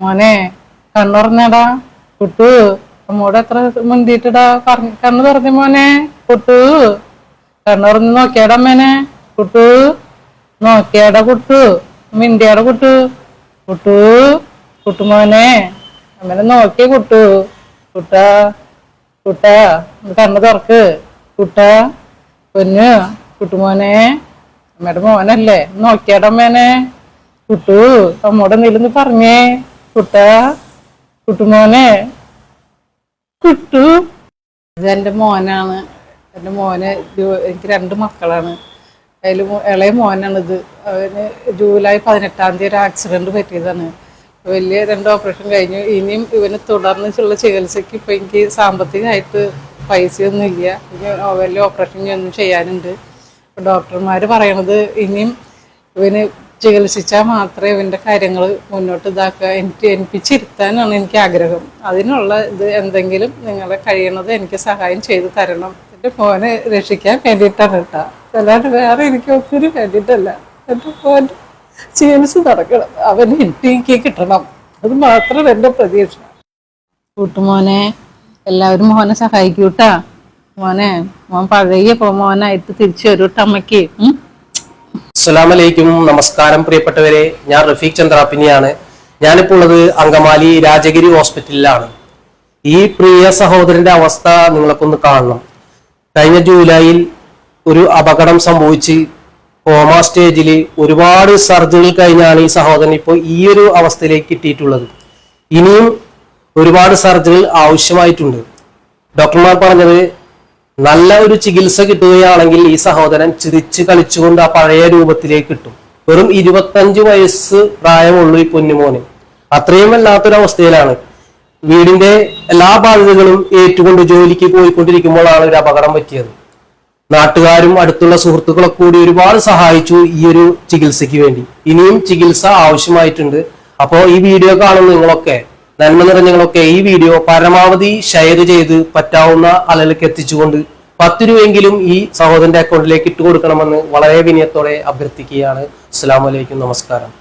മോനെ കണ്ണുറഞ്ഞടാ കുട്ടു. അമ്മോട് എത്ര മുന്തിട്ടടാ കണ്ണു തുറഞ്ഞ മോനെ കുട്ടു. കണ്ണുറഞ്ഞ് നോക്കിയാടാ അമ്മേനെ കുട്ടു. നോക്കിയാടാ കുട്ടു. മിണ്ടിയാടാ കുട്ടു. കുട്ടു കുട്ടുമോനെ അമ്മേനെ നോക്കിയ കുട്ടു. കുട്ടാ കുട്ടാ കണ്ണു തുറക്ക് കുട്ടാ പൊന്നു കുട്ടുമോനെ. അമ്മയുടെ മോനല്ലേ നോക്കിയാടാ അമ്മേനെ കുട്ടു. അമ്മോടെ നീലൊന്ന് പറഞ്ഞേ കുട്ടാ കുട്ടുമോനെ കുട്ടു. ഇത് എൻ്റെ മോനാണ്. എൻ്റെ മോന് എനിക്ക് 2 മക്കളാണ്. അതിൽ ഇളയ മോനാണിത്. അവന് ജൂലൈ 18-ാം തീയതി ഒരു ആക്സിഡന്റ് പറ്റിയതാണ്. വലിയ 2 ഓപ്പറേഷൻ കഴിഞ്ഞു. ഇനിയും ഇവന് തുടർന്നുള്ള ചികിത്സയ്ക്ക് ഇപ്പം എനിക്ക് സാമ്പത്തികമായിട്ട് പൈസയൊന്നും ഇല്ല. വലിയ ഓപ്പറേഷൻ ഒന്നും ചെയ്യാനുണ്ട്. ഡോക്ടർമാർ പറയണത് ഇനിയും ഇവന് ചികിത്സിച്ചാൽ മാത്രമേ ഇവൻ്റെ കാര്യങ്ങൾ മുന്നോട്ട് ഇതാക്കുക. എനിപ്പിച്ചിരുത്താനാണ് എനിക്ക് ആഗ്രഹം. അതിനുള്ള ഇത് എന്തെങ്കിലും നിങ്ങളെ കഴിയണത് എനിക്ക് സഹായം ചെയ്തു തരണം. എൻ്റെ മോനെ രക്ഷിക്കാൻ വേണ്ടിയിട്ടാണ് കേട്ടോ, അല്ലാണ്ട് വേറെ എനിക്ക് ഒത്തിരി വേണ്ടിയിട്ടല്ല. എൻ്റെ മോൻ ചികിത്സ നടക്കണം, അവന് എനിക്ക് കിട്ടണം. അത് മാത്രം എൻ്റെ പ്രതീക്ഷ. കൂട്ടുമോനെ എല്ലാവരും മോനെ സഹായിക്കൂട്ടാ. മോനെ മോൻ പഴയ മോനായിട്ട് തിരിച്ചു വരൂട്ട അമ്മയ്ക്ക്. അസ്സലാമലൈക്കും, നമസ്കാരം പ്രിയപ്പെട്ടവരെ. ഞാൻ റഫീഖ് ചന്ദ്രാപ്പിനിയാണ്. ഞാനിപ്പോൾ ഉള്ളത് അങ്കമാലി രാജഗിരി ഹോസ്പിറ്റലിലാണ്. ഈ പ്രിയ സഹോദരന്റെ അവസ്ഥ നിങ്ങൾക്കൊന്ന് കാണണം. കഴിഞ്ഞ ജൂലൈയിൽ ഒരു അപകടം സംഭവിച്ച് കോമ സ്റ്റേജിൽ ഒരുപാട് സർജറി കഴിഞ്ഞാണ് ഈ സഹോദരൻ ഇപ്പോൾ ഈ ഒരു അവസ്ഥയിലേക്ക് എത്തിയിട്ടുള്ളത്. ഇനിയും ഒരുപാട് സർജറി ആവശ്യമായിട്ടുണ്ട്. ഡോക്ടർമാർ പറഞ്ഞത് നല്ല ഒരു ചികിത്സ കിട്ടുകയാണെങ്കിൽ ഈ സഹോദരൻ ചിരിച്ച് കളിച്ചുകൊണ്ട് ആ പഴയ രൂപത്തിലേക്ക് കിട്ടും. വെറും 25 വയസ്സ് പ്രായമുള്ളൂ ഈ പൊന്നുമോന്. അത്രയും വല്ലാത്തൊരവസ്ഥയിലാണ്. വീടിന്റെ എല്ലാ ബാധ്യതകളും ഏറ്റുകൊണ്ട് ജോലിക്ക് പോയിക്കൊണ്ടിരിക്കുമ്പോഴാണ് ഒരു അപകടം പറ്റിയത്. നാട്ടുകാരും അടുത്തുള്ള സുഹൃത്തുക്കളൊക്കെ കൂടി ഒരുപാട് സഹായിച്ചു ഈ ഒരു ചികിത്സയ്ക്ക് വേണ്ടി. ഇനിയും ചികിത്സ ആവശ്യമായിട്ടുണ്ട്. അപ്പോൾ ഈ വീഡിയോ കാണുന്ന നിങ്ങളൊക്കെ, നന്മ നിറഞ്ഞങ്ങളൊക്കെ ഈ വീഡിയോ പരമാവധി ഷെയർ ചെയ്ത് പറ്റാവുന്ന ആളുകൾക്ക് എത്തിച്ചുകൊണ്ട് 10 രൂപയെങ്കിലും ഈ സഹോദരന്റെ അക്കൗണ്ടിലേക്ക് ഇട്ട് കൊടുക്കണമെന്ന് വളരെ വിനയത്തോടെ അഭ്യർത്ഥിക്കുകയാണ്. അസ്സലാമു അലൈക്കും, നമസ്കാരം.